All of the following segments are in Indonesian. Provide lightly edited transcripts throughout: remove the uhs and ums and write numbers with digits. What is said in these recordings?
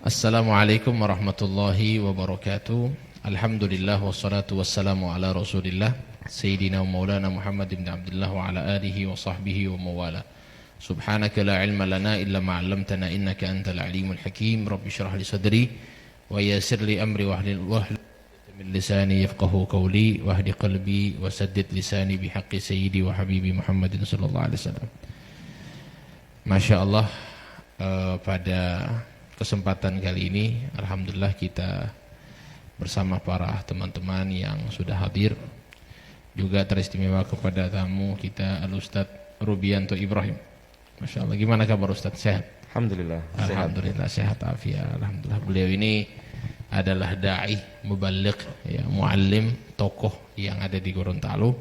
Assalamualaikum warahmatullahi wabarakatuh. Alhamdulillah wassalatu wassalamu ala Rasulillah Sayyidina wa Maulana Muhammad ibn Abdullah wa ala alihi wa sahbihi wa mawala. Subhanaka la ilma lana illa ma 'allamtana innaka antal alimul hakim. Rabbi shrah li sadri wa yassir li amri wahlul 'uqdatam min lisani yafqahu qawli wahdi qalbi wa saddid lisani bihaqqi sayyidi wa habibi Muhammadin sallallahu alaihi wasallam. Masya Allah, pada kesempatan kali ini alhamdulillah kita bersama para teman-teman yang sudah hadir, juga teristimewa kepada tamu kita Al-Ustaz Rubianto Ibrahim. Masya Allah, gimana kabar Ustaz? Sehat? Alhamdulillah. Alhamdulillah sehat afiat. Alhamdulillah, beliau ini adalah da'i, muballigh, ya, muallim, tokoh yang ada di Gorontalo,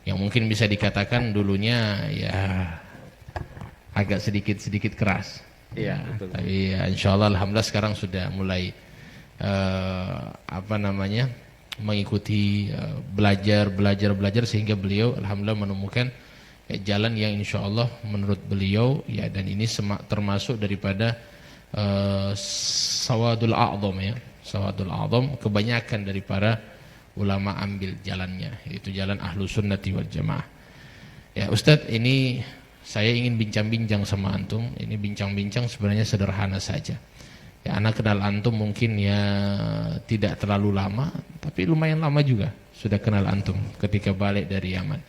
yang mungkin bisa dikatakan dulunya ya agak sedikit keras. Ya, tapi ya, insya Allah alhamdulillah sekarang sudah mulai mengikuti belajar sehingga beliau alhamdulillah menemukan jalan yang insya Allah menurut beliau ya, dan ini termasuk daripada sawadul a'dham ya, sawadul a'dham, kebanyakan dari para ulama ambil jalannya, yaitu jalan ahlu sunnati wal jamaah. Ya Ustadz, ini saya ingin bincang-bincang sama antum. Ini bincang-bincang sebenarnya sederhana saja. Ya, anak kenal antum mungkin ya tidak terlalu lama, tapi lumayan lama juga sudah kenal antum ketika balik dari Yaman.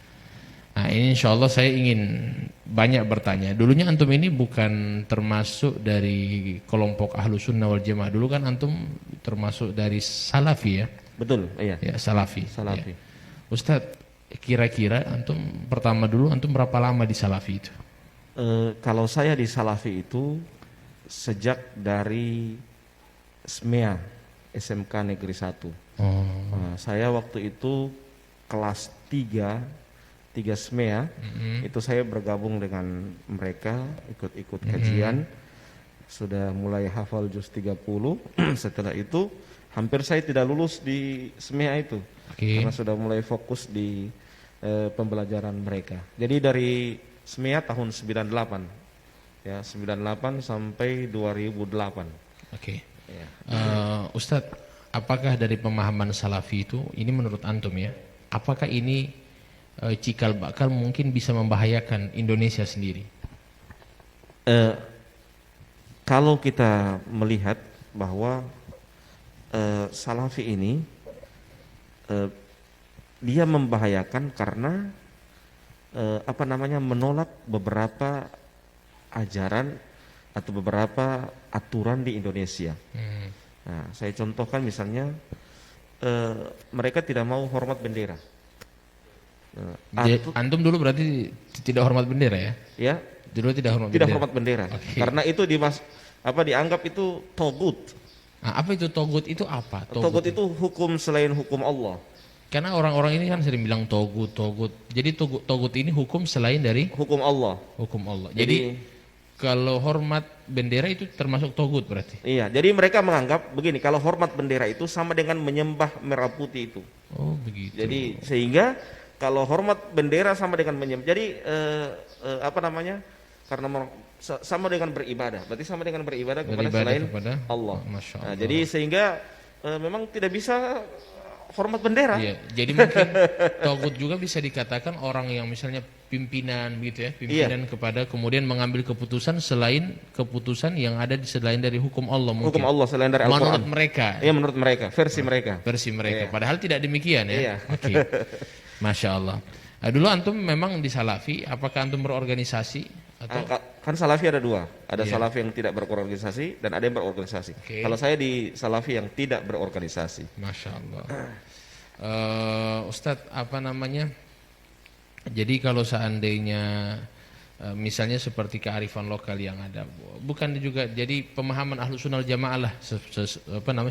Nah, ini insya Allah saya ingin banyak bertanya. Dulunya antum ini bukan termasuk dari kelompok ahlu sunnah wal jamaah. Dulu kan antum termasuk dari salafi ya? Betul, iya. Ya, salafi. Salafi. Ya. Ustadz, kira-kira antum pertama dulu antum berapa lama di salafi itu? Kalau saya di salafi itu sejak dari SMEA, SMK Negeri 1. Saya waktu itu kelas 3 SMEA, itu saya bergabung dengan mereka, ikut kajian, sudah mulai hafal juz 30. Setelah itu hampir saya tidak lulus di SMEA itu, karena sudah mulai fokus di pembelajaran mereka. Jadi dari SMEA tahun 98 ya, 98 sampai 2008. Ya. Ustadz, apakah dari pemahaman salafi itu, ini menurut antum ya, apakah ini cikal bakal mungkin bisa membahayakan Indonesia sendiri? Kalau kita melihat bahwa salafi ini dia membahayakan karena menolak beberapa ajaran atau beberapa aturan di Indonesia. Nah, saya contohkan misalnya mereka tidak mau hormat bendera. Antum dulu berarti tidak hormat bendera ya? Ya, dulu tidak hormat bendera. Karena itu dianggap itu togut. Nah, apa itu togut? Itu apa? Togut itu hukum selain hukum Allah. Karena orang-orang ini kan sering bilang togut. Jadi togut ini hukum selain dari hukum Allah. Jadi kalau hormat bendera itu termasuk togut berarti? Iya, jadi mereka menganggap begini, kalau hormat bendera itu sama dengan menyembah merah putih itu. Oh begitu. Jadi sehingga kalau hormat bendera sama dengan menyembah, jadi karena sama dengan beribadah, berarti sama dengan beribadah kepada selain Allah. Masya Allah. Nah, jadi sehingga memang tidak bisa hormat bendera. Iya, jadi mungkin togut juga bisa dikatakan orang yang misalnya pimpinan gitu ya, pimpinan kepada kemudian mengambil keputusan selain keputusan yang ada di selain dari hukum Allah mungkin. Hukum Allah selain dari Al-Qur'an. Menurut mereka. Iya, menurut mereka, versi mereka. Iya. Padahal tidak demikian ya. Iya. Oke. Masya Allah. Nah, dulu antum memang di salafi, apakah antum berorganisasi atau kan salafi ada dua, ada salafi yang tidak berorganisasi dan ada yang berorganisasi. Kalau saya di salafi yang tidak berorganisasi. Masya Allah. Ustadz, jadi kalau seandainya misalnya seperti kearifan lokal yang ada, bukan juga jadi pemahaman ahlu sunnah jamaah lah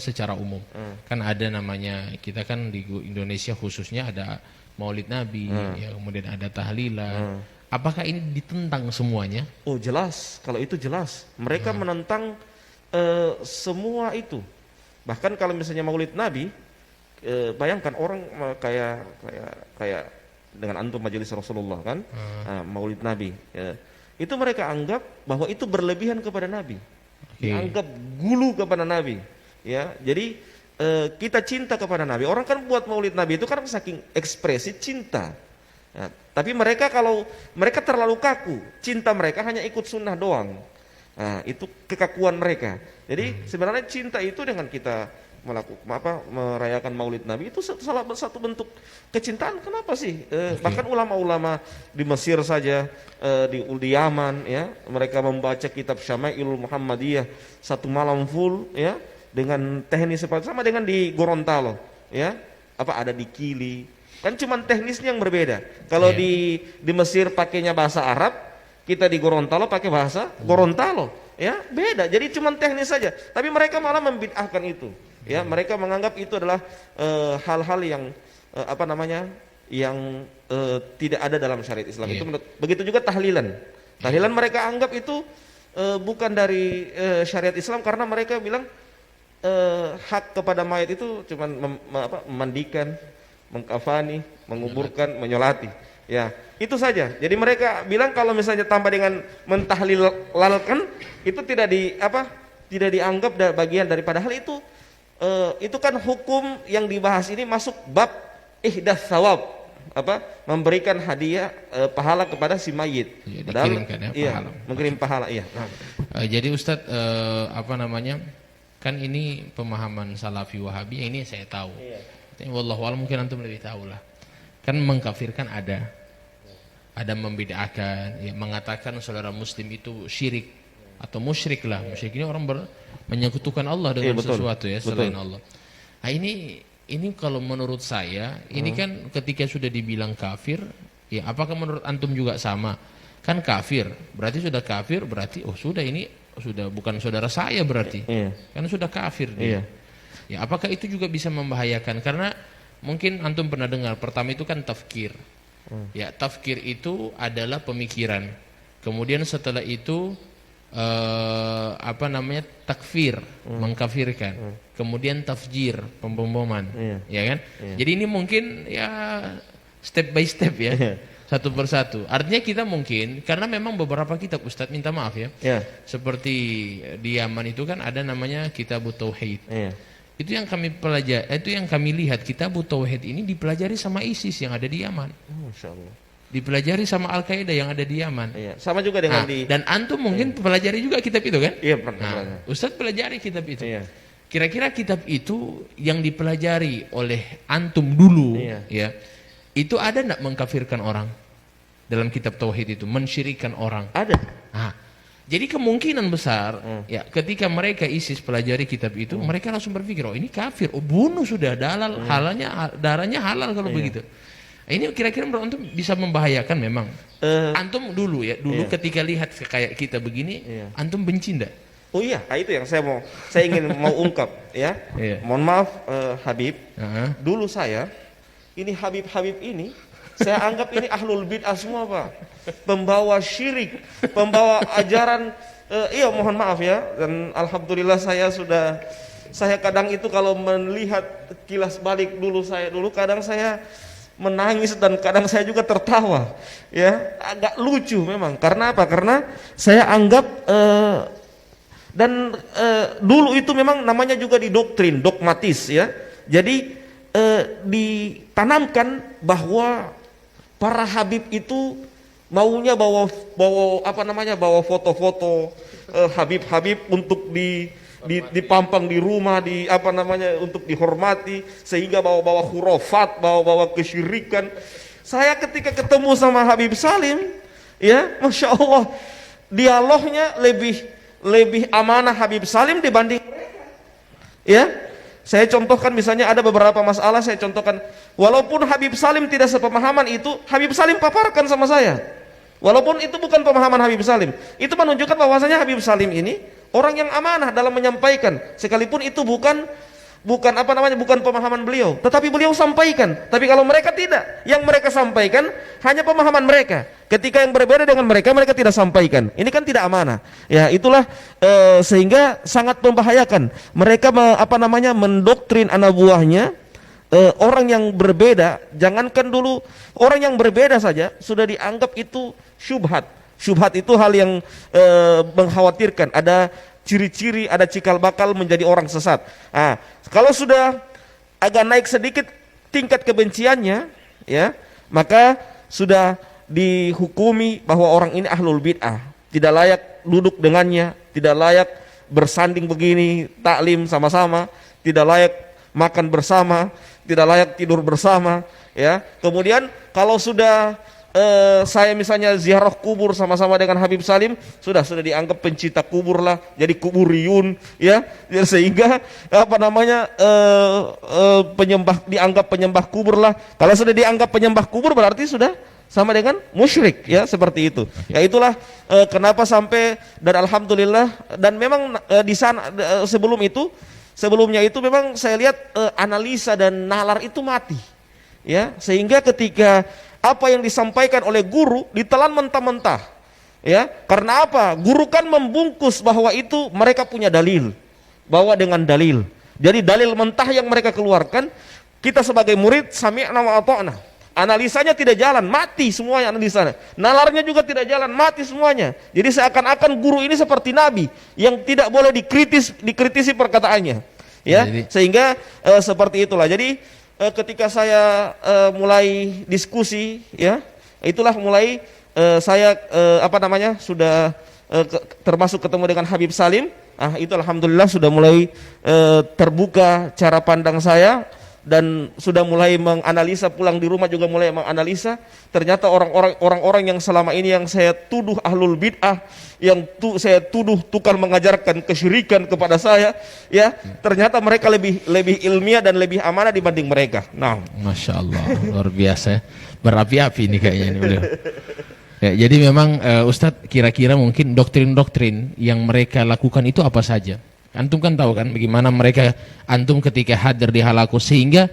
secara umum. Kan ada namanya, kita kan di Indonesia khususnya ada Maulid Nabi, ya, kemudian ada tahlilan. Apakah ini ditentang semuanya? Oh jelas, kalau itu jelas. Mereka menentang semua itu. Bahkan kalau misalnya Maulid Nabi, bayangkan orang kayak dengan antum majelis Rasulullah kan, Maulid Nabi, itu mereka anggap bahwa itu berlebihan kepada Nabi. dianggap gulu kepada Nabi. Ya, jadi kita cinta kepada Nabi. Orang kan buat Maulid Nabi itu kan saking ekspresi cinta. Ya, tapi mereka kalau mereka terlalu kaku, cinta mereka hanya ikut sunnah doang. Nah, itu kekakuan mereka. Jadi sebenarnya cinta itu dengan kita merayakan Maulid Nabi itu salah satu bentuk kecintaan. Kenapa sih? Bahkan ulama-ulama di Mesir saja, di Yaman, ya, mereka membaca kitab Syama'ilul Muhammadiyah satu malam full, ya, dengan teknis seperti sama dengan di Gorontalo, ya, ada di Kili. Kan cuman teknisnya yang berbeda. Kalau di Mesir pakainya bahasa Arab, kita di Gorontalo pakai bahasa Gorontalo, ya, beda. Jadi cuman teknis saja. Tapi mereka malah membid'ahkan itu. Ya, mereka menganggap itu adalah hal-hal yang yang tidak ada dalam syariat Islam. Itu begitu juga tahlilan. Tahlilan mereka anggap itu bukan dari syariat Islam karena mereka bilang hak kepada mayat itu cuma memandikan, mengkafani, menguburkan, menyolati. Ya, itu saja. Jadi mereka bilang kalau misalnya tambah dengan mentahlilalkan itu tidak dianggap bagian daripada hal itu. Itu kan hukum yang dibahas ini masuk bab ihdas sawab, memberikan hadiah pahala kepada si mayit. Ya, padahal pahala. Mengirim pahala, iya. Jadi Ustadz kan ini pemahaman Salafi Wahabi, ini saya tahu. Wallahu a'lam, mungkin antum lebih tahu lah. Kan mengkafirkan ada membid'ahkan, ya, mengatakan saudara muslim itu syirik atau musyrik lah. Musyrik ini orang menyekutukan Allah dengan sesuatu, ya, selain Allah. Nah, ini kalau menurut saya ini kan ketika sudah dibilang kafir, ya, apakah menurut antum juga sama? Kan kafir, berarti sudah kafir, berarti sudah ini sudah bukan saudara saya berarti. Karena sudah kafir dia. Ya, apakah itu juga bisa membahayakan? Karena mungkin antum pernah dengar, pertama itu kan tafkir. Ya, tafkir itu adalah pemikiran. Kemudian setelah itu takfir, mengkafirkan. Kemudian tafjir, pemboman, ya kan? Jadi ini mungkin ya step by step, ya. Satu persatu. Artinya kita mungkin karena memang beberapa kitab, Ustadz minta maaf ya. Seperti di Yaman itu kan ada namanya Kitabut Tauhid. Itu yang kami pelajari, itu yang kami lihat, Kitabut Tauhid ini dipelajari sama ISIS yang ada di Yaman. Masya Allah. Dipelajari sama Al-Qaeda yang ada di Yaman. Sama juga dengan dan antum mungkin pelajari juga kitab itu kan? Iya, pernah. Ustadz pelajari kitab itu. Kira-kira kitab itu yang dipelajari oleh antum dulu, ya, itu ada enggak mengkafirkan orang dalam kitab tauhid itu, mensyirikkan orang? Ada. Jadi kemungkinan besar, ya, ketika mereka ISIS pelajari kitab itu, mereka langsung berpikir, ini kafir, bunuh sudah, darahnya halal kalau begitu. Ini kira-kira menurut antum bisa membahayakan memang. Antum dulu ketika lihat kayak kita begini, antum benci enggak? Oh iya, itu yang saya ingin ungkap, ya. Mohon maaf Habib, dulu saya ini Habib ini saya anggap ini ahlul bid'ah semua, Pak. Pembawa syirik, pembawa ajaran mohon maaf ya, dan alhamdulillah saya kadang itu kalau melihat kilas balik dulu kadang saya menangis dan kadang saya juga tertawa, ya, agak lucu memang. Karena apa? Karena saya anggap dulu itu memang namanya juga didoktrin, dogmatis, ya. Jadi ditanamkan bahwa para habib itu maunya bawa foto-foto habib-habib untuk dipampang di rumah, untuk dihormati, sehingga bawa-bawa khurafat, bawa-bawa kesyirikan. Saya ketika ketemu sama Habib Salim, ya, Masya Allah, dialognya lebih amanah Habib Salim dibanding mereka. Ya, saya contohkan misalnya ada beberapa masalah, saya contohkan, walaupun Habib Salim tidak sepemahaman itu, Habib Salim paparkan sama saya. Walaupun itu bukan pemahaman Habib Salim, itu menunjukkan bahwasanya Habib Salim ini orang yang amanah dalam menyampaikan, sekalipun itu bukan pemahaman beliau, tetapi beliau sampaikan. Tapi kalau mereka tidak, yang mereka sampaikan hanya pemahaman mereka. Ketika yang berbeda dengan mereka tidak sampaikan. Ini kan tidak amanah. Ya, itulah sehingga sangat membahayakan. Mereka mendoktrin anak buahnya. Orang yang berbeda, jangankan dulu orang yang berbeda saja sudah dianggap itu syubhat. Syubhat itu hal yang mengkhawatirkan. Ada ciri-ciri, ada cikal bakal menjadi orang sesat. Nah, kalau sudah agak naik sedikit tingkat kebenciannya, ya, maka sudah dihukumi bahwa orang ini ahlul bid'ah, tidak layak duduk dengannya, tidak layak bersanding begini, taklim sama-sama, tidak layak makan bersama, tidak layak tidur bersama, ya. Kemudian kalau sudah saya misalnya ziarah kubur sama-sama dengan Habib Salim, sudah dianggap pencinta kubur lah, jadi kuburiyun, ya. Sehingga apa namanya dianggap penyembah kubur lah. Kalau sudah dianggap penyembah kubur berarti sudah sama dengan musyrik, ya, seperti itu. Ya, itulah kenapa sampai, dan alhamdulillah, dan memang di sana sebelumnya itu memang saya lihat analisa dan nalar itu mati, ya, sehingga ketika apa yang disampaikan oleh guru ditelan mentah-mentah, ya. Karena apa? Guru kan membungkus bahwa itu mereka punya dalil, bahwa dengan dalil. Jadi dalil mentah yang mereka keluarkan, kita sebagai murid sami'na wa ata'na. Analisanya tidak jalan, mati semuanya analisanya. Nalarnya juga tidak jalan, mati semuanya. Jadi seakan-akan guru ini seperti nabi yang tidak boleh dikritisi perkataannya, ya. Sehingga seperti itulah. Jadi ketika saya mulai diskusi, ya, itulah mulai saya sudah termasuk ketemu dengan Habib Salim. Itu alhamdulillah sudah mulai terbuka cara pandang saya, dan sudah mulai menganalisa, pulang di rumah juga mulai menganalisa. Ternyata orang-orang yang selama ini yang saya tuduh ahlul bid'ah, yang saya tuduh tukang mengajarkan kesyirikan kepada saya, ya, ternyata mereka lebih ilmiah dan lebih amanah dibanding mereka. Nah, Masya Allah, luar biasa, berapi-api ini kayaknya ini beliau. Ya, jadi memang Ustadz, kira-kira mungkin doktrin-doktrin yang mereka lakukan itu apa saja? Antum kan tahu kan bagaimana mereka, antum ketika hadir di halaku, sehingga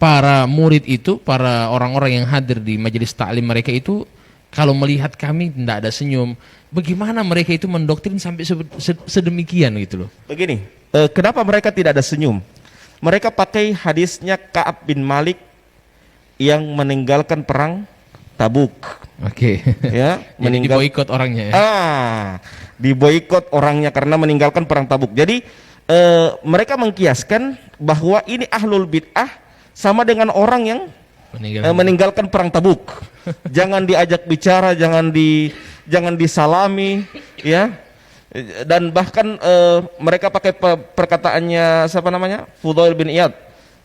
para murid itu, para orang-orang yang hadir di majelis taklim mereka itu, kalau melihat kami tidak ada senyum. Bagaimana mereka itu mendoktrin sampai sedemikian gitu loh. Begini, kenapa mereka tidak ada senyum? Mereka pakai hadisnya Ka'ab bin Malik yang meninggalkan perang Tabuk. Oke. Ya, diboikot orangnya ya. Diboikot orangnya karena meninggalkan perang Tabuk. Jadi mereka mengkiaskan bahwa ini ahlul bid'ah sama dengan orang yang meninggalkan perang Tabuk. Jangan diajak bicara, jangan disalami, ya. Dan bahkan mereka pakai perkataannya siapa namanya? Fudail bin Iyad.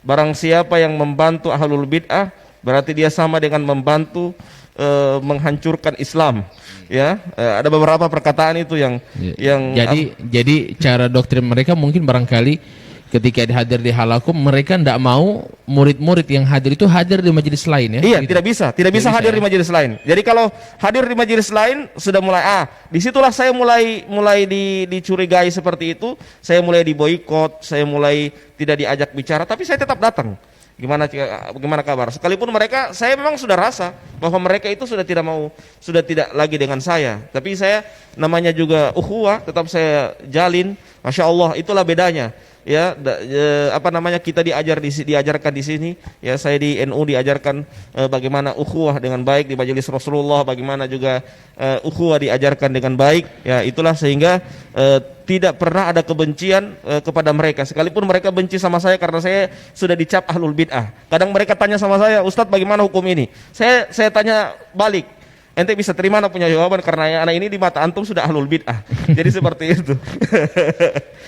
Barang siapa yang membantu ahlul bid'ah, berarti dia sama dengan membantu menghancurkan Islam, ya. Ada beberapa perkataan itu yang jadi cara doktrin mereka mungkin barangkali ketika hadir di halakum, mereka tidak mau murid-murid yang hadir itu hadir di majelis lain, ya. Iya, gitu. tidak bisa hadir di majelis lain. Jadi kalau hadir di majelis lain sudah mulai disitulah saya mulai dicurigai seperti itu. Saya mulai diboikot, saya mulai tidak diajak bicara, tapi saya tetap datang. Gimana kabar? Sekalipun mereka, saya memang sudah rasa bahwa mereka itu sudah tidak lagi dengan saya. Tapi saya, namanya juga ukhuwah, tetap saya jalin. Masya Allah, itulah bedanya. Ya, kita diajarkan di sini. Ya, saya di NU diajarkan bagaimana ukhuwah dengan baik di majelis Rasulullah, bagaimana juga ukhuwah diajarkan dengan baik. Ya, itulah sehingga tidak pernah ada kebencian kepada mereka. Sekalipun mereka benci sama saya karena saya sudah dicap ahlul bid'ah. Kadang mereka tanya sama saya, Ustadz bagaimana hukum ini? Saya tanya balik, ente bisa terima punya jawaban karena anak ini di mata antum sudah ahlul bid'ah. Jadi seperti itu.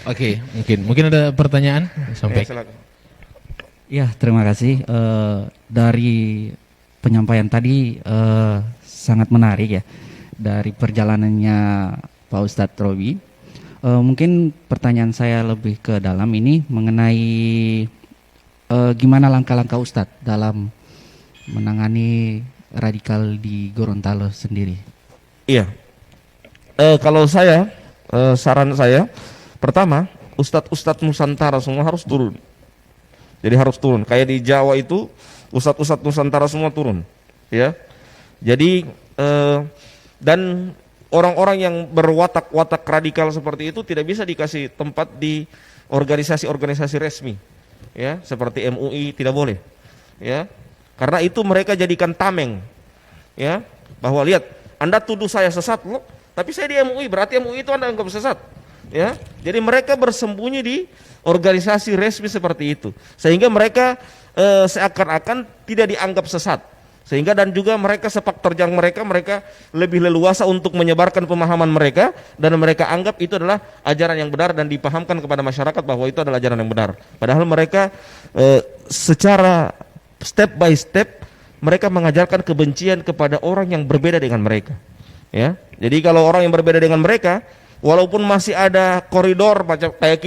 Oke, mungkin ada pertanyaan sampai. Ya, terima kasih. Dari penyampaian tadi sangat menarik, ya, dari perjalanannya Pak Ustadz Robi. Mungkin pertanyaan saya lebih ke dalam ini mengenai gimana langkah-langkah Ustadz dalam menangani radikal di Gorontalo sendiri. Iya. Kalau saya, saran saya, pertama, ustadz Nusantara semua harus turun. Jadi harus turun. Kayak di Jawa itu, ustadz Nusantara semua turun, ya. Jadi dan orang-orang yang berwatak-watak radikal seperti itu tidak bisa dikasih tempat di organisasi-organisasi resmi, ya, seperti MUI tidak boleh, ya. Karena itu mereka jadikan tameng, ya, bahwa lihat, Anda tuduh saya sesat, loh, tapi saya di MUI, berarti MUI itu Anda anggap sesat. ya. Jadi mereka bersembunyi di organisasi resmi seperti itu, sehingga mereka seakan-akan tidak dianggap sesat. Sehingga dan juga mereka sepak terjang mereka lebih leluasa untuk menyebarkan pemahaman mereka, dan mereka anggap itu adalah ajaran yang benar dan dipahamkan kepada masyarakat bahwa itu adalah ajaran yang benar. Padahal mereka secara step by step mereka mengajarkan kebencian kepada orang yang berbeda dengan mereka. Ya, jadi kalau orang yang berbeda dengan mereka, walaupun masih ada koridor macam kayak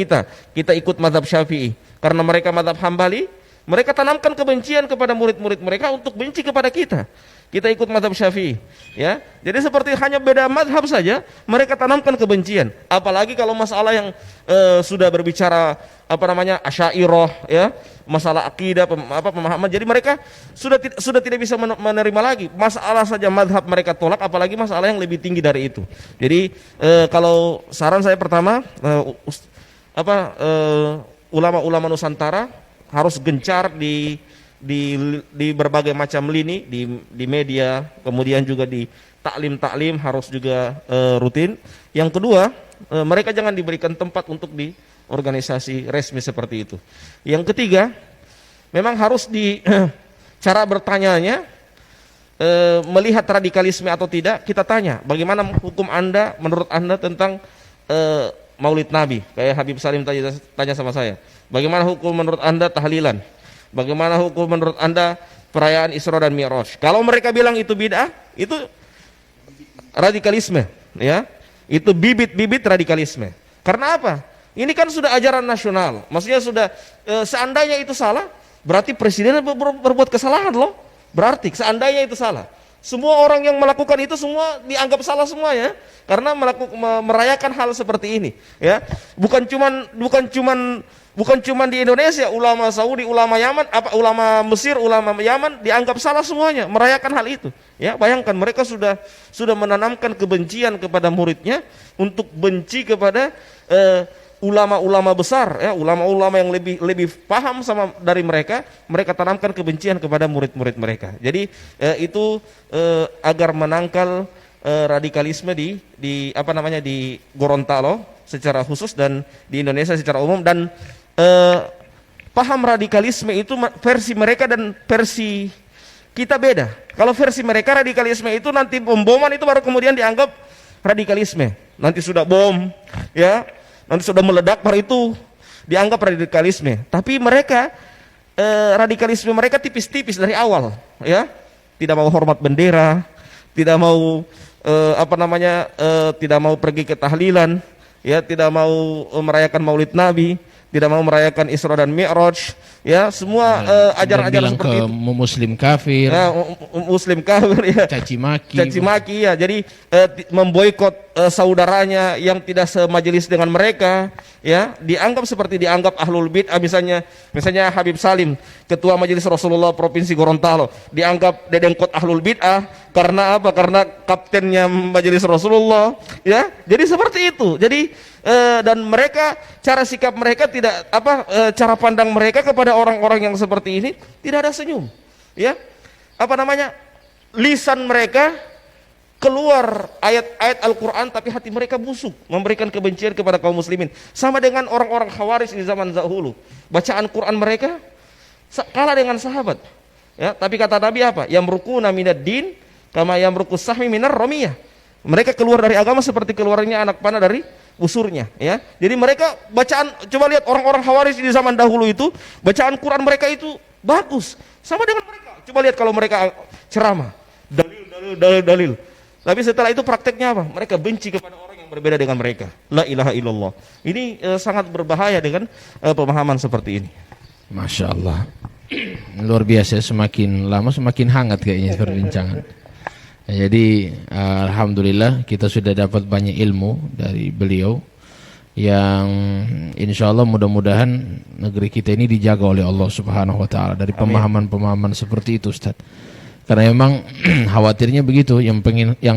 kita ikut mazhab Syafi'i, karena mereka mazhab Hambali, mereka tanamkan kebencian kepada murid-murid mereka untuk benci kepada kita. Kita ikut mazhab Syafi'i, ya. Jadi seperti hanya beda mazhab saja, mereka tanamkan kebencian. Apalagi kalau masalah yang sudah berbicara Asy'ariyah, ya, masalah akidah, pemahaman. Jadi mereka sudah tidak bisa menerima lagi. Masalah saja mazhab mereka tolak, apalagi masalah yang lebih tinggi dari itu. Jadi kalau saran saya pertama, ulama-ulama Nusantara harus gencar di berbagai macam lini, di media, kemudian juga di taklim harus juga rutin. Yang kedua, mereka jangan diberikan tempat untuk di organisasi resmi seperti itu. Yang ketiga, memang harus di cara bertanyanya, melihat radikalisme atau tidak, kita tanya bagaimana hukum Anda, menurut Anda tentang Maulid Nabi. Kayak Habib Salim tanya sama saya, bagaimana hukum menurut Anda tahlilan? Bagaimana hukum menurut Anda perayaan Isra dan Mi'raj? Kalau mereka bilang itu bid'ah, itu radikalisme, ya. Itu bibit-bibit radikalisme. Karena apa? Ini kan sudah ajaran nasional. Maksudnya sudah seandainya itu salah, berarti presiden berbuat kesalahan loh. Berarti seandainya itu salah, semua orang yang melakukan itu semua dianggap salah semua, ya, karena merayakan hal seperti ini, ya. Bukan cuman di Indonesia, ulama Saudi, ulama Yaman, ulama Mesir, ulama Yaman dianggap salah semuanya merayakan hal itu, ya. Bayangkan mereka sudah menanamkan kebencian kepada muridnya untuk benci kepada ulama-ulama besar, ya, ulama-ulama yang lebih paham sama dari mereka tanamkan kebencian kepada murid-murid mereka. Jadi itu agar menangkal radikalisme di Gorontalo secara khusus dan di Indonesia secara umum. Dan paham radikalisme itu versi mereka dan versi kita beda. Kalau versi mereka radikalisme itu nanti pemboman itu baru kemudian dianggap radikalisme. Nanti sudah bom, ya. Nanti sudah meledak, baru itu dianggap radikalisme. Tapi mereka radikalisme mereka tipis-tipis dari awal, ya. Tidak mau hormat bendera, tidak mau tidak mau pergi ke tahlilan, ya, tidak mau merayakan Maulid Nabi, tidak mau merayakan Isra dan Mi'raj, ya, semua ajaran-ajaran seperti itu. Muslim kafir, ya, muslim kafir, ya, caci maki, ya. Jadi memboikot saudaranya yang tidak semajelis dengan mereka, ya, dianggap ahlul bid'ah. Misalnya Habib Salim, ketua majelis Rasulullah Provinsi Gorontalo, dianggap dedengkot ahlul bid'ah karena apa? Karena kaptennya majelis Rasulullah, ya. Jadi seperti itu. Jadi dan mereka, cara sikap mereka tidak cara pandang mereka kepada orang-orang yang seperti ini tidak ada senyum, ya. Lisan mereka keluar ayat-ayat Al-Quran, tapi hati mereka busuk, memberikan kebencian kepada kaum muslimin. Sama dengan orang-orang Khawarij di zaman dahulu, bacaan Quran mereka kalah dengan sahabat, ya. Tapi kata Nabi apa? Yamrukuna minad din kama yamrukus sahmi minar ramiyah. Mereka keluar dari agama seperti keluarnya anak panah dari busurnya, ya. Jadi mereka bacaan, coba lihat orang-orang Khawarij di zaman dahulu itu, bacaan Quran mereka itu bagus, sama dengan mereka. Coba lihat kalau mereka ceramah, dalil. Tapi setelah itu prakteknya apa? Mereka benci kepada orang yang berbeda dengan mereka. La ilaha illallah. Ini sangat berbahaya dengan pemahaman seperti ini. Masya Allah. Luar biasa, semakin lama semakin hangat kayaknya perbincangan. Ya, jadi alhamdulillah kita sudah dapat banyak ilmu dari beliau yang insya Allah mudah-mudahan negeri kita ini dijaga oleh Allah Subhanahu Wa Taala dari pemahaman-pemahaman seperti itu, Ustaz. Karena memang khawatirnya begitu, yang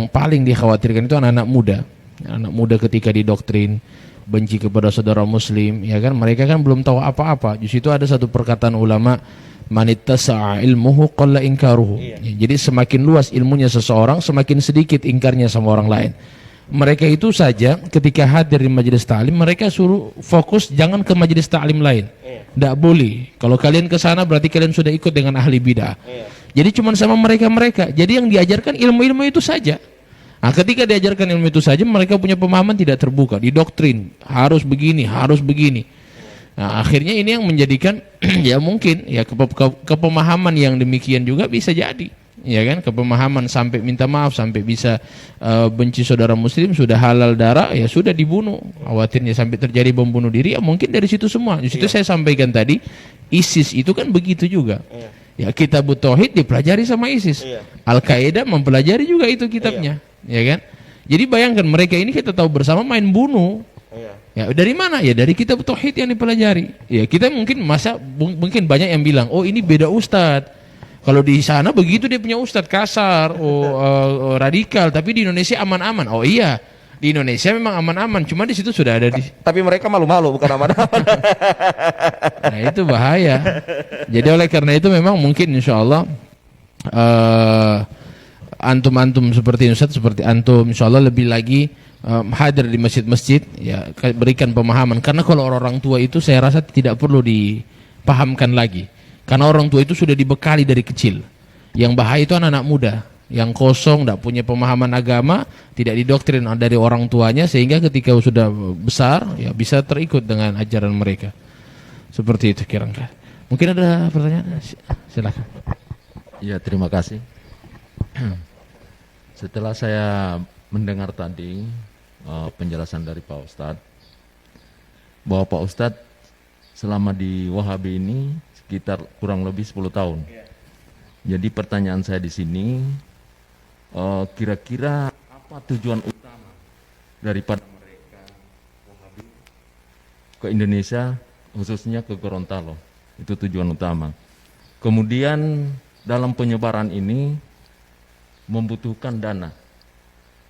paling dikhawatirkan itu anak-anak muda. Anak muda ketika didoktrin benci kepada saudara muslim, ya kan, mereka kan belum tahu apa-apa. Di situ ada satu perkataan ulama, manittasa'a ilmuhu qalla inkaruhu. Jadi semakin luas ilmunya seseorang, semakin sedikit ingkarnya sama orang lain. Mereka itu saja ketika hadir di majelis ta'lim mereka suruh fokus jangan ke majelis ta'lim lain. Tidak boleh. Kalau kalian ke sana berarti kalian sudah ikut dengan ahli bidah. Jadi cuma sama mereka-mereka. Jadi yang diajarkan ilmu-ilmu itu saja. Nah, ketika diajarkan ilmu itu saja mereka punya pemahaman tidak terbuka, didoktrin harus begini, harus begini. Nah, akhirnya ini yang menjadikan ya mungkin ya kepemahaman yang demikian juga bisa jadi. Ya kan, kepemahaman sampai minta maaf, sampai bisa benci saudara muslim, sudah halal darah, ya sudah dibunuh. Khawatirnya sampai terjadi bom bunuh diri, ya mungkin dari situ semua. Di situ saya sampaikan tadi, ISIS itu kan begitu juga. Ya Kitab Tauhid dipelajari sama ISIS. Al-Qaeda mempelajari juga itu kitabnya, ya kan? Jadi bayangkan mereka ini kita tahu bersama main bunuh. Ya dari mana? Ya dari Kitab Tauhid yang dipelajari. Ya kita mungkin banyak yang bilang, oh ini beda ustadz. Kalau di sana begitu dia punya ustadz kasar, radikal, tapi di Indonesia aman-aman. Oh iya, di Indonesia memang aman-aman, cuma di situ sudah ada Tapi mereka malu-malu bukan aman-aman. Nah itu bahaya. Jadi oleh karena itu memang mungkin insya Allah antum-antum seperti Ustadz, seperti antum insya Allah lebih lagi hadir di masjid-masjid, ya berikan pemahaman. Karena kalau orang tua itu saya rasa tidak perlu dipahamkan lagi. Karena orang tua itu sudah dibekali dari kecil. Yang bahaya itu anak-anak muda yang kosong, tidak punya pemahaman agama, tidak didoktrin dari orang tuanya, sehingga ketika sudah besar ya bisa terikut dengan ajaran mereka. Seperti itu kira-kira. Mungkin ada pertanyaan? Silakan. Ya, terima kasih. Setelah saya mendengar tadi penjelasan dari Pak Ustadz, bahwa Pak Ustadz selama di Wahabi ini sekitar kurang lebih 10 tahun. Jadi pertanyaan saya di sini, kira-kira apa tujuan utama daripada mereka Wahabi ke Indonesia, khususnya ke Gorontalo? Itu tujuan utama. Kemudian dalam penyebaran ini membutuhkan dana.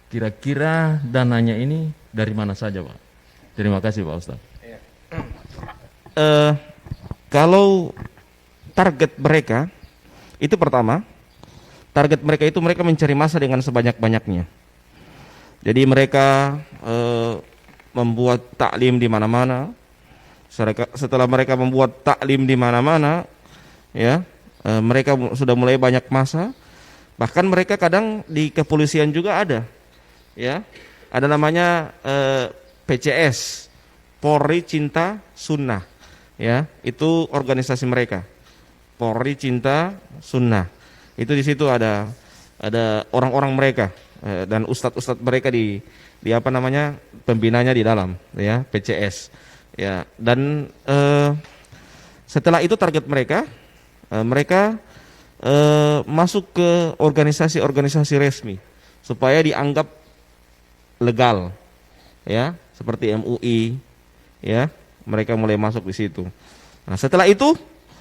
Kira-kira dananya ini dari mana saja, Pak? Terima kasih, Pak Ustadz. Kalau target mereka itu pertama, target mereka itu mereka mencari massa dengan sebanyak-banyaknya. Jadi mereka membuat taklim di mana-mana. Setelah mereka membuat taklim di mana-mana, ya mereka sudah mulai banyak massa. Bahkan mereka kadang di kepolisian juga ada, ya ada namanya PCS, Polri Cinta Sunnah. Ya, itu organisasi mereka. Polri Cinta Sunnah. Itu di situ ada orang-orang mereka dan ustadz-ustadz mereka di apa namanya pembinanya di dalam, ya PCS. Ya, dan setelah itu target mereka masuk ke organisasi-organisasi resmi supaya dianggap legal, ya seperti MUI, ya. Mereka mulai masuk di situ. Nah, setelah itu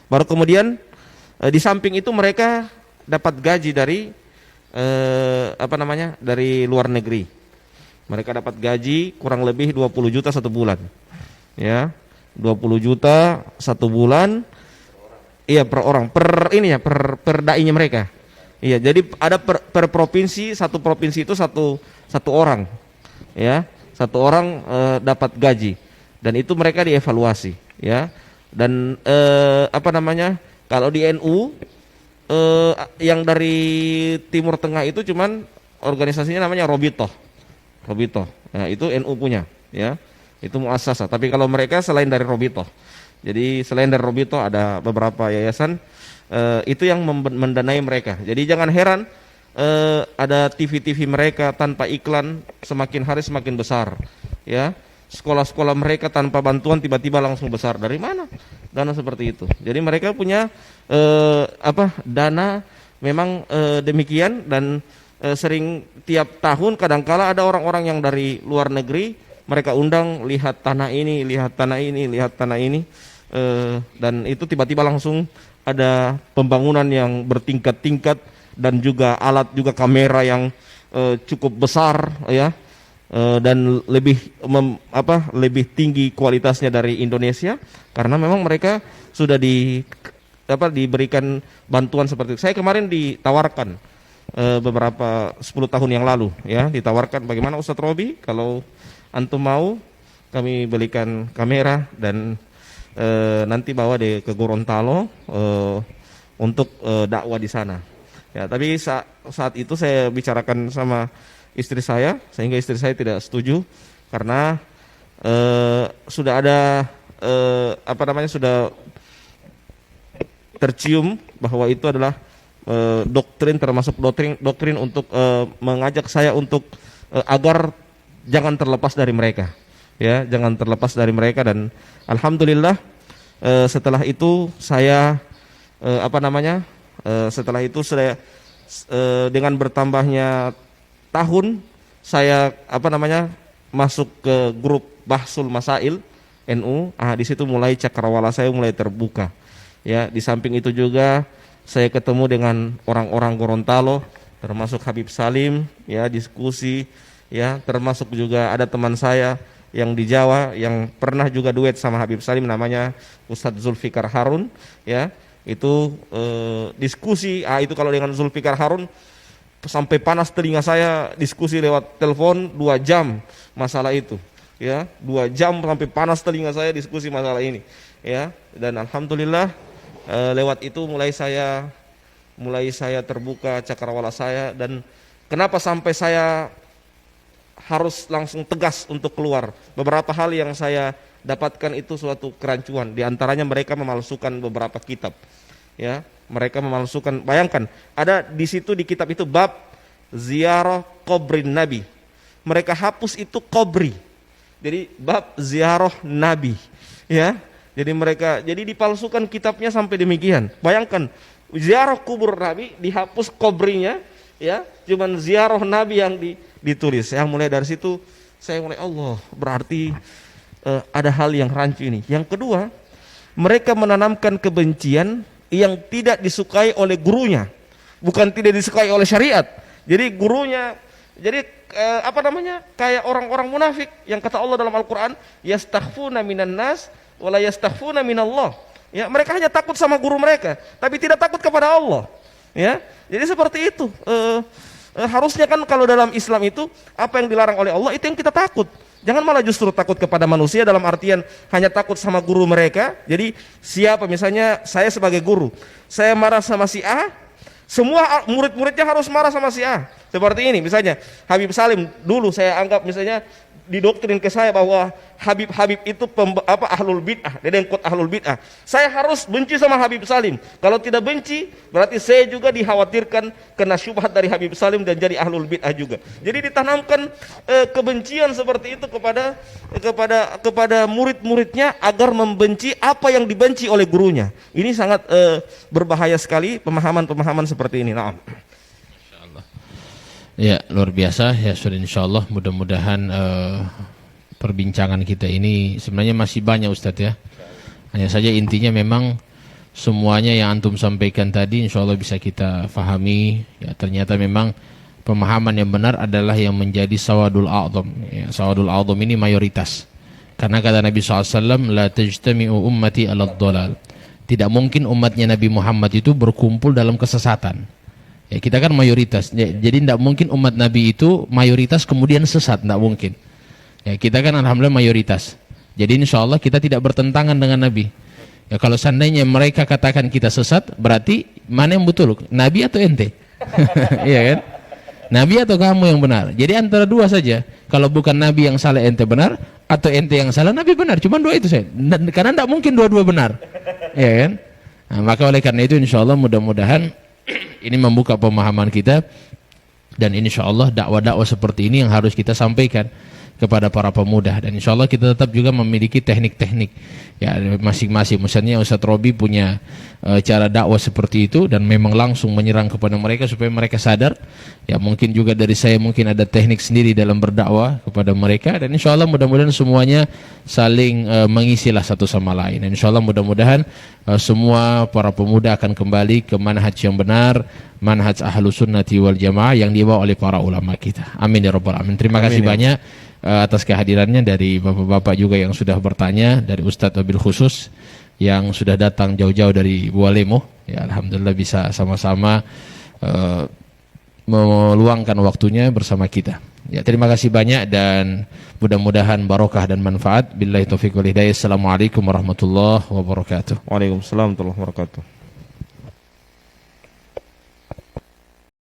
baru kemudian di samping itu mereka dapat gaji dari dari luar negeri. Mereka dapat gaji kurang lebih 20 juta satu bulan. Ya, 20 juta satu bulan. Iya, per orang, per dai-nya mereka. Iya, jadi ada per provinsi, satu provinsi itu satu orang. Ya, satu orang dapat gaji. Dan itu mereka dievaluasi, ya. Dan kalau di NU yang dari Timur Tengah itu cuman organisasinya namanya Robitoh. Ya, itu NU punya, ya. Itu muassasah. Tapi kalau mereka selain dari Robitoh. Jadi selain dari Robitoh ada beberapa yayasan itu yang mendanai mereka. Jadi jangan heran ada TV-TV mereka tanpa iklan semakin hari semakin besar, ya. Sekolah-sekolah mereka tanpa bantuan tiba-tiba langsung besar. Dari mana dana seperti itu? Jadi mereka punya dana memang demikian. Dan sering tiap tahun kadangkala ada orang-orang yang dari luar negeri mereka undang, lihat tanah ini, lihat tanah ini, lihat tanah ini, dan itu tiba-tiba langsung ada pembangunan yang bertingkat-tingkat dan juga alat juga kamera yang cukup besar, ya. Dan lebih tinggi kualitasnya dari Indonesia karena memang mereka sudah diberikan bantuan seperti itu. Saya kemarin ditawarkan beberapa 10 tahun yang lalu ya, ditawarkan bagaimana Ustadz Robi kalau antum mau kami belikan kamera dan nanti bawa ke Gorontalo untuk dakwah di sana. Ya, tapi saat itu saya bicarakan sama istri saya sehingga istri saya tidak setuju karena sudah ada sudah tercium bahwa itu adalah doktrin, termasuk doktrin untuk mengajak saya untuk agar jangan terlepas dari mereka, ya, jangan terlepas dari mereka. Dan alhamdulillah setelah itu saya setelah itu saya dengan bertambahnya tahun saya masuk ke grup Bahsul Masail NU. Di situ mulai cakrawala saya mulai terbuka. Ya, di samping itu juga saya ketemu dengan orang-orang Gorontalo, termasuk Habib Salim, ya, diskusi, ya, termasuk juga ada teman saya yang di Jawa yang pernah juga duet sama Habib Salim, namanya Ustadz Zulfikar Harun, ya, itu diskusi. Itu kalau dengan Zulfikar Harun sampai panas telinga saya, diskusi lewat telepon 2 jam masalah itu, ya, 2 jam sampai panas telinga saya diskusi masalah ini, ya. Dan alhamdulillah lewat itu mulai saya terbuka cakrawala saya. Dan kenapa sampai saya harus langsung tegas untuk keluar? Beberapa hal yang saya dapatkan itu suatu kerancuan. Di antaranya mereka memalsukan beberapa kitab, ya, mereka memalsukan. Bayangkan ada di situ di kitab itu bab ziarah kubrin Nabi, mereka hapus itu kubri, jadi bab ziarah Nabi, ya. Jadi dipalsukan kitabnya sampai demikian. Bayangkan ziarah kubur Nabi dihapus kubrinya, ya, cuman ziarah Nabi yang ditulis. Yang mulai dari situ saya mulai, Allah, berarti ada hal yang rancu ini. Yang kedua, mereka menanamkan kebencian yang tidak disukai oleh gurunya, bukan tidak disukai oleh syariat. Jadi gurunya, kayak orang-orang munafik yang kata Allah dalam Al-Quran, yastakhfuna minan nas wala yastakhfuna minallah. Ya, mereka hanya takut sama guru mereka, tapi tidak takut kepada Allah. Ya, jadi seperti itu. Harusnya kan kalau dalam Islam itu apa yang dilarang oleh Allah itu yang kita takut. Jangan malah justru takut kepada manusia dalam artian hanya takut sama guru mereka. Jadi siapa, misalnya saya sebagai guru, saya marah sama si A, semua murid-muridnya harus marah sama si A. Seperti ini misalnya Habib Salim, dulu saya anggap misalnya didoktrin ke saya bahwa Habib itu ahlul bid'ah, dedengkot ahlul bid'ah. Saya harus benci sama Habib Salim. Kalau tidak benci, berarti saya juga dikhawatirkan kena syubhat dari Habib Salim dan jadi ahlul bid'ah juga. Jadi ditanamkan kebencian seperti itu kepada murid-muridnya agar membenci apa yang dibenci oleh gurunya. Ini sangat berbahaya sekali pemahaman-pemahaman seperti ini. Nah, ya, luar biasa ya, sudah, insyaallah mudah-mudahan perbincangan kita ini sebenarnya masih banyak Ustadz, ya. Hanya saja intinya memang semuanya yang antum sampaikan tadi insyaallah bisa kita fahami, ya. Ternyata memang pemahaman yang benar adalah yang menjadi sawadul a'dham, ya. Sawadul a'dham ini mayoritas, karena kata Nabi SAW, la tajtami'u ummati ala dhalal. Tidak mungkin umatnya Nabi Muhammad itu berkumpul dalam kesesatan. Ya, kita kan mayoritas, jadi tidak mungkin umat Nabi itu mayoritas kemudian sesat, tidak mungkin. Ya, kita kan alhamdulillah mayoritas. Jadi insya Allah kita tidak bertentangan dengan Nabi. Ya, kalau seandainya mereka katakan kita sesat, berarti mana yang betul? Nabi atau ente? Iya kan? Nabi atau kamu yang benar? Jadi antara dua saja. Kalau bukan Nabi yang salah ente benar, atau ente yang salah Nabi benar. Cuma dua itu saja. Karena tidak mungkin dua-dua benar. Iya kan? Nah, maka oleh karena itu insya Allah mudah-mudahan ini membuka pemahaman kita, dan insya Allah dakwah-dakwah seperti ini yang harus kita sampaikan kepada para pemuda. Dan insya Allah kita tetap juga memiliki teknik-teknik, ya, masing-masing. Misalnya Ustadz Robi punya cara dakwah seperti itu, dan memang langsung menyerang kepada mereka supaya mereka sadar. Ya, mungkin juga dari saya mungkin ada teknik sendiri dalam berdakwah kepada mereka, dan insya Allah mudah-mudahan semuanya saling mengisilah satu sama lain. Dan insya Allah mudah-mudahan semua para pemuda akan kembali ke manhaj yang benar, manhaj ahlus sunnati wal jamaah yang dibawa oleh para ulama kita. Amin ya rabbal alamin. Terima kasih banyak atas kehadirannya dari bapak-bapak juga yang sudah bertanya, dari Ustadz wabil khusus yang sudah datang jauh-jauh dari Bualemo. Ya, alhamdulillah bisa sama-sama meluangkan waktunya bersama kita. Ya, terima kasih banyak dan mudah-mudahan barokah dan manfaat. Billahi taufiq wal hidayah. Assalamualaikum warahmatullahi wabarakatuh. Waalaikumsalam warahmatullahi wabarakatuh.